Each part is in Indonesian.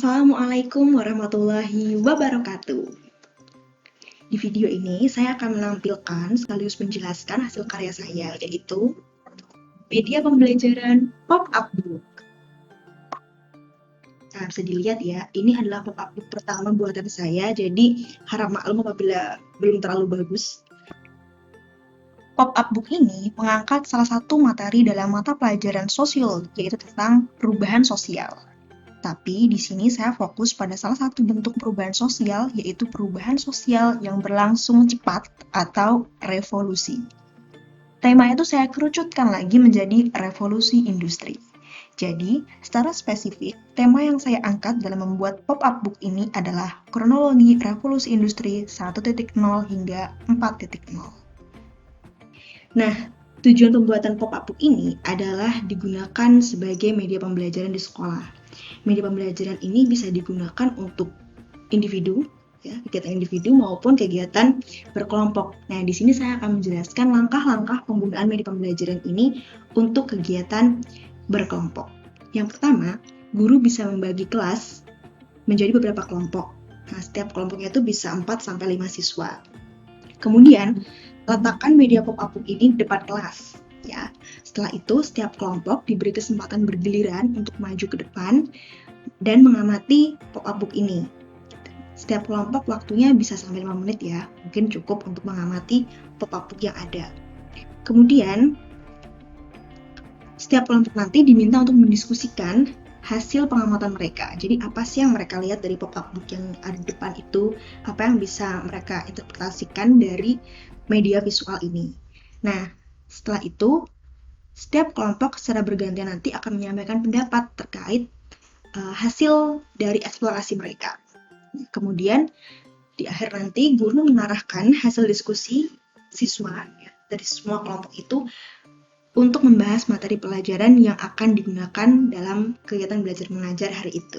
Assalamualaikum warahmatullahi wabarakatuh. Di video ini saya akan menampilkan sekaligus menjelaskan hasil karya saya, yaitu media pembelajaran pop-up book. Nah, bisa dilihat ya, ini adalah pop-up book pertama buatan saya, jadi harap maklum apabila belum terlalu bagus. Pop-up book ini mengangkat salah satu materi dalam mata pelajaran sosiologi, yaitu tentang perubahan sosial. Tapi di sini saya fokus pada salah satu bentuk perubahan sosial, yaitu perubahan sosial yang berlangsung cepat atau revolusi. Tema itu saya kerucutkan lagi menjadi revolusi industri. Jadi, secara spesifik, tema yang saya angkat dalam membuat pop-up book ini adalah kronologi revolusi industri 1.0 hingga 4.0. Nah, tujuan pembuatan pop-up book ini adalah digunakan sebagai media pembelajaran di sekolah. Media pembelajaran ini bisa digunakan untuk individu, ya, kegiatan individu maupun kegiatan berkelompok. Nah, di sini saya akan menjelaskan langkah-langkah penggunaan media pembelajaran ini untuk kegiatan berkelompok. Yang pertama, guru bisa membagi kelas menjadi beberapa kelompok. Nah, setiap kelompoknya itu bisa 4-5 siswa. Kemudian, letakkan media pop-up book ini di depan kelas. Ya, setelah itu setiap kelompok diberi kesempatan bergiliran untuk maju ke depan dan mengamati pop-up book ini. Setiap kelompok waktunya bisa sampai 5 menit ya, mungkin cukup untuk mengamati pop-up book yang ada. Kemudian, setiap kelompok nanti diminta untuk mendiskusikan hasil pengamatan mereka. Jadi apa sih yang mereka lihat dari pop-up book yang ada di depan itu, apa yang bisa mereka interpretasikan dari media visual ini. Nah, setelah itu, setiap kelompok secara bergantian nanti akan menyampaikan pendapat terkait hasil dari eksplorasi mereka. Kemudian, di akhir nanti, guru mengarahkan hasil diskusi siswa ya, dari semua kelompok itu untuk membahas materi pelajaran yang akan digunakan dalam kegiatan belajar mengajar hari itu.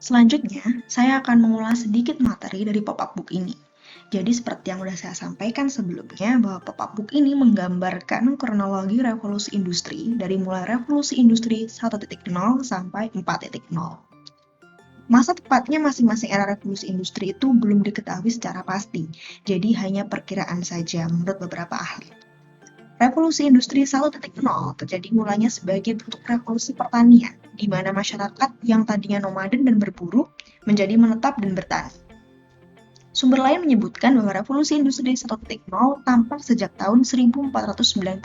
Selanjutnya, saya akan mengulas sedikit materi dari pop-up book ini. Jadi seperti yang sudah saya sampaikan sebelumnya, bahwa pop-up book ini menggambarkan kronologi revolusi industri dari mulai revolusi industri 1.0 sampai 4.0. Masa tepatnya masing-masing era revolusi industri itu belum diketahui secara pasti, jadi hanya perkiraan saja menurut beberapa ahli. Revolusi industri 1.0 terjadi mulanya sebagai bentuk revolusi pertanian, di mana masyarakat yang tadinya nomaden dan berburu menjadi menetap dan bertani. Sumber lain menyebutkan bahwa revolusi industri 1.0 tampak sejak tahun 1492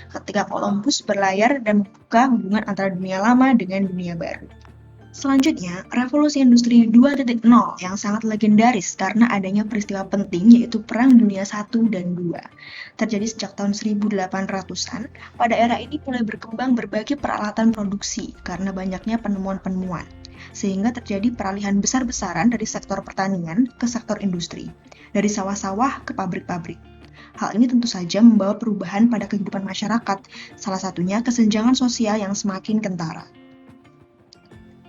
ketika Columbus berlayar dan membuka hubungan antara dunia lama dengan dunia baru. Selanjutnya, revolusi industri 2.0 yang sangat legendaris karena adanya peristiwa penting yaitu Perang Dunia I dan II. Terjadi sejak tahun 1800-an, pada era ini mulai berkembang berbagai peralatan produksi karena banyaknya penemuan-penemuan, sehingga terjadi peralihan besar-besaran dari sektor pertanian ke sektor industri, dari sawah-sawah ke pabrik-pabrik. Hal ini tentu saja membawa perubahan pada kehidupan masyarakat, salah satunya kesenjangan sosial yang semakin kentara.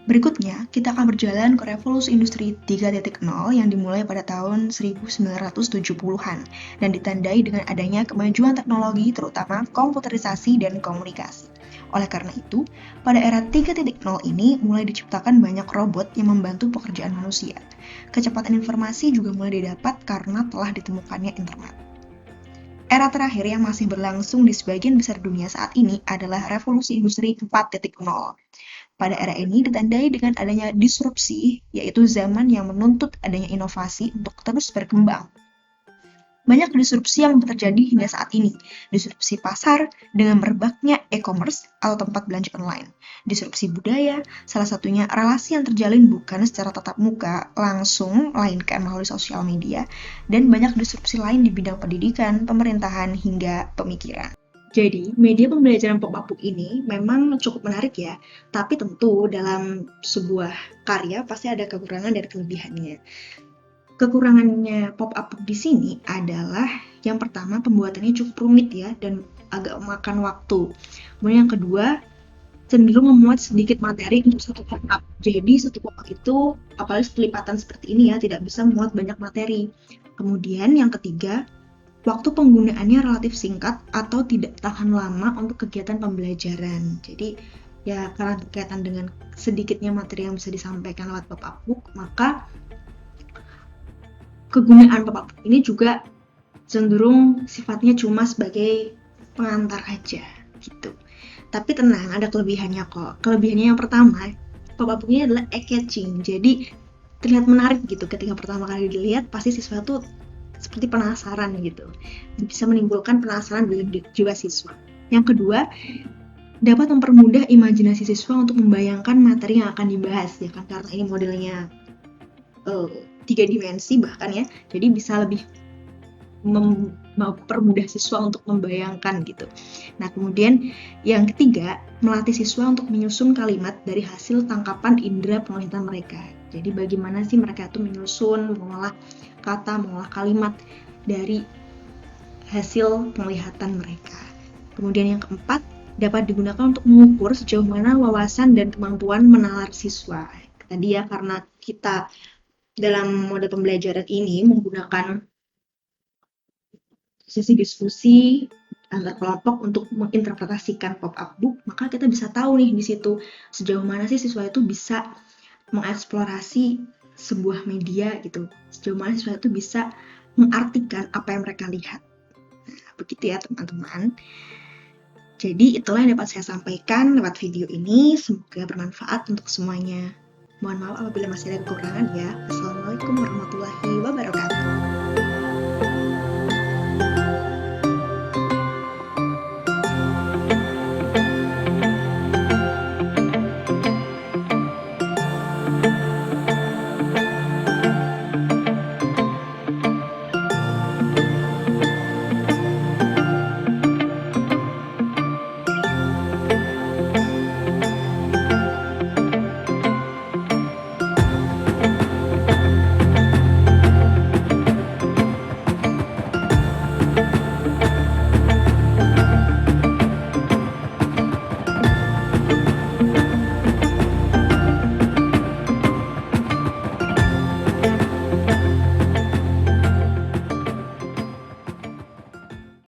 Berikutnya, kita akan berjalan ke revolusi industri 3.0 yang dimulai pada tahun 1970-an dan ditandai dengan adanya kemajuan teknologi terutama komputerisasi dan komunikasi. Oleh karena itu, pada era 3.0 ini mulai diciptakan banyak robot yang membantu pekerjaan manusia. Kecepatan informasi juga mulai didapat karena telah ditemukannya internet. Era terakhir yang masih berlangsung di sebagian besar dunia saat ini adalah revolusi industri 4.0. Pada era ini ditandai dengan adanya disrupsi, yaitu zaman yang menuntut adanya inovasi untuk terus berkembang. Banyak disrupsi yang terjadi hingga saat ini. Disrupsi pasar dengan merebaknya e-commerce atau tempat belanja online. Disrupsi budaya, salah satunya relasi yang terjalin bukan secara tatap muka langsung, melainkan melalui sosial media, dan banyak disrupsi lain di bidang pendidikan, pemerintahan, hingga pemikiran. Jadi, media pembelajaran pop-up book ini memang cukup menarik ya, tapi tentu dalam sebuah karya pasti ada kekurangan dan kelebihannya. Kekurangannya pop-up book di sini adalah yang pertama pembuatannya cukup rumit ya dan agak memakan waktu. Kemudian yang kedua, cenderung memuat sedikit materi untuk satu pop-up. Jadi satu pop-up itu, apalagi kelipatan seperti ini ya, tidak bisa memuat banyak materi. Kemudian yang ketiga, waktu penggunaannya relatif singkat atau tidak tahan lama untuk kegiatan pembelajaran. Jadi Ya, karena berkaitan dengan sedikitnya materi yang bisa disampaikan lewat pop-up book, maka kegunaan pop-up book ini juga cenderung sifatnya cuma sebagai pengantar aja gitu. Tapi tenang, ada kelebihannya kok. Kelebihannya yang pertama, pop-up book ini adalah eye-catching. Jadi terlihat menarik gitu ketika pertama kali dilihat, pasti siswa tuh seperti penasaran gitu. Bisa menimbulkan penasaran dalam jiwa siswa. Yang kedua, dapat mempermudah imajinasi siswa untuk membayangkan materi yang akan dibahas ya kan, karena ini modelnya 3 dimensi bahkan ya. Jadi bisa lebih mempermudah siswa untuk membayangkan gitu. Nah, kemudian yang ketiga, melatih siswa untuk menyusun kalimat dari hasil tangkapan indera penglihatan mereka. Jadi bagaimana sih mereka itu menyusun, mengolah kata, mengolah kalimat dari hasil penglihatan mereka. Kemudian yang keempat, dapat digunakan untuk mengukur sejauh mana wawasan dan kemampuan menalar siswa. Tadi ya, karena kita dalam mode pembelajaran ini menggunakan sesi diskusi antar kelompok untuk menginterpretasikan pop-up book, maka kita bisa tahu nih di situ sejauh mana sih siswa itu bisa mengeksplorasi sebuah media gitu, sejauh mana siswa itu bisa mengartikan apa yang mereka lihat. Nah, begitu ya teman-teman. Jadi itulah yang dapat saya sampaikan lewat video ini, semoga bermanfaat untuk semuanya. Mohon maaf apabila masih ada kekurangan ya. Assalamualaikum warahmatullahi wabarakatuh.